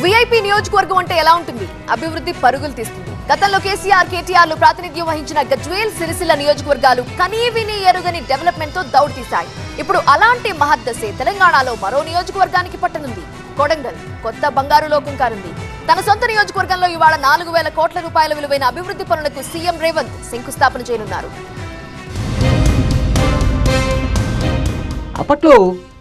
VIP నియోజకవర్గం అంటే ఎలా ఉంటుంది? అభివృద్ధి పరుగులు తీస్తుంది. గతంలో కేసీఆర్, కేటీఆర్లు ప్రాతినిధ్యం వహించిన గజ్వేల్, సిరిసిల్ల నియోజకవర్గాలు కనీవిని ఎరుగని డెవలప్మెంట్ తో దౌడు తీశాయి. ఇప్పుడు అలాంటి మహద్దశే తెలంగాణలో మరో నియోజకవర్గానికి పట్టనుంది. కొడంగల్ కొత్త బంగారు లోకం కానుంది. తన సొంత నియోజకవర్గంలో ఇవాళ 4,000 కోట్ల రూపాయల విలువైన అభివృద్ధి పనులకు సీఎం రేవంత్ శంకుస్థాపన చేయనున్నారు. అప్పట్లో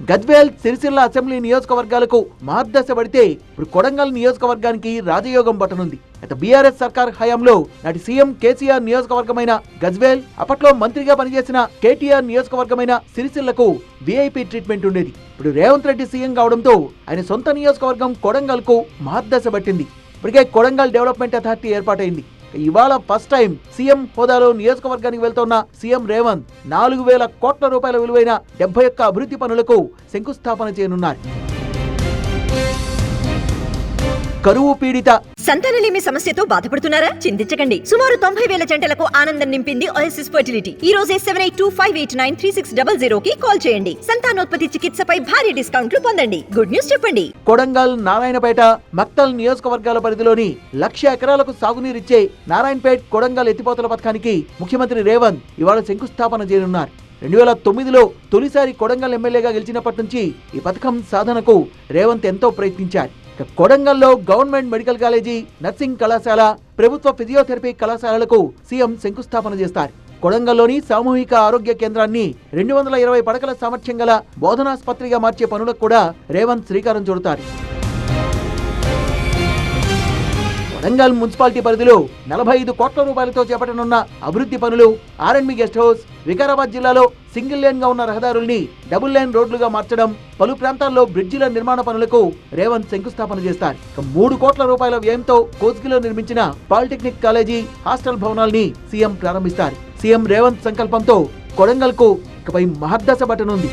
గజ్వేల్, సిరిసిల్ల అసెంబ్లీ నియోజకవర్గాలకు మహద్దశ పడితే ఇప్పుడు కొడంగల్ నియోజకవర్గానికి రాజయోగం పట్టనుంది. అయితే బీఆర్ఎస్ సర్కార్ హయాంలో నాటి సీఎం కేసీఆర్ నియోజకవర్గమైన గజ్వేల్, అప్పట్లో మంత్రిగా పనిచేసిన కేటీఆర్ నియోజకవర్గమైన సిరిసిల్లకు వీఐపీ ట్రీట్మెంట్ ఉండేది. ఇప్పుడు రేవంత్ రెడ్డి సీఎం కావడంతో ఆయన సొంత నియోజకవర్గం కొడంగల్ కు మహద్దశ పట్టింది. ఇప్పటికే కొడంగల్ డెవలప్మెంట్ అథారిటీ ఏర్పాటైంది. ఇవాళ ఫస్ట్ టైం సీఎం హోదాలో నియోజకవర్గానికి వెళ్తున్న సీఎం రేవంత్ 4,000 కోట్ల రూపాయల విలువైన 71 అభివృద్ధి పనులకు శంకుస్థాపన చేయనున్నారు. కరువు పీడిత సంతానలేమి సమస్యతో బాధపడుతున్నారా? చింతించకండి. సుమారు 90,000 జంటలకు ఆనందం నింపింది ఓఎస్ఎస్ ఫర్టిలిటీ. ఈ రోజే 7825893600 కి కాల్ చేయండి. సంతానోత్పత్తి చికిత్సపై భారీ డిస్కౌంట్లు పొందండి. గుడ్ న్యూస్ చెప్పండి. కొడంగల్, నారాయణపేట, మక్తల్ నియోజకవర్గాల పరిధిలోని 1,00,000 ఎకరాలకు సాగునీరిచ్చే నారాయణపేట్ కొడంగల్ ఎత్తిపోతల పథకానికి ముఖ్యమంత్రి రేవంత్ ఇవాళ శంకుస్థాపన చేయనున్నారు. 2009లో తొలిసారి కొడంగల్ ఎమ్మెల్యేగా గెలిచినప్పటి నుంచి ఈ పథకం సాధనకు రేవంత్ ఎంతో ప్రయత్నించారు. కొడంగల్లో గవర్నమెంట్ మెడికల్ కాలేజీ, నర్సింగ్ కళాశాల, ప్రభుత్వ ఫిజియోథెరపీ కళాశాలలకు సీఎం శంకుస్థాపన చేస్తారు. కొడంగల్లోని సామూహిక ఆరోగ్య కేంద్రాన్ని 220 పడకల సామర్థ్యం గల బోధనాస్పత్రిగా మార్చే పనులకు కూడా రేవంత్ శ్రీకారం చుడతారు. కొడంగల్ మున్సిపాలిటీ పరిధిలో 45 కోట్ల రూపాయలతో చేపట్టనున్న అభివృద్ధి పనులు, ఆర్ఎండ్బి గెస్ట్ హౌస్, వికారాబాద్ జిల్లాలో సింగిల్ లేన్ గా ఉన్న రహదారుల్ని డబుల్ లేన్ రోడ్లుగా మార్చడం, పలు ప్రాంతాల్లో బ్రిడ్జిల నిర్మాణ పనులకు రేవంత్ శంకుస్థాపన చేస్తారు. 3 కోట్ల రూపాయల వ్యయంతో కోస్గిలో నిర్మించిన పాలిటెక్నిక్ కాలేజీ, హాస్టల్ భవనాల్ని సీఎం ప్రారంభిస్తారు. సీఎం రేవంత్ సంకల్పంతో కొడంగల్ కు ఇకపై మహద్దశ పట్టనుంది.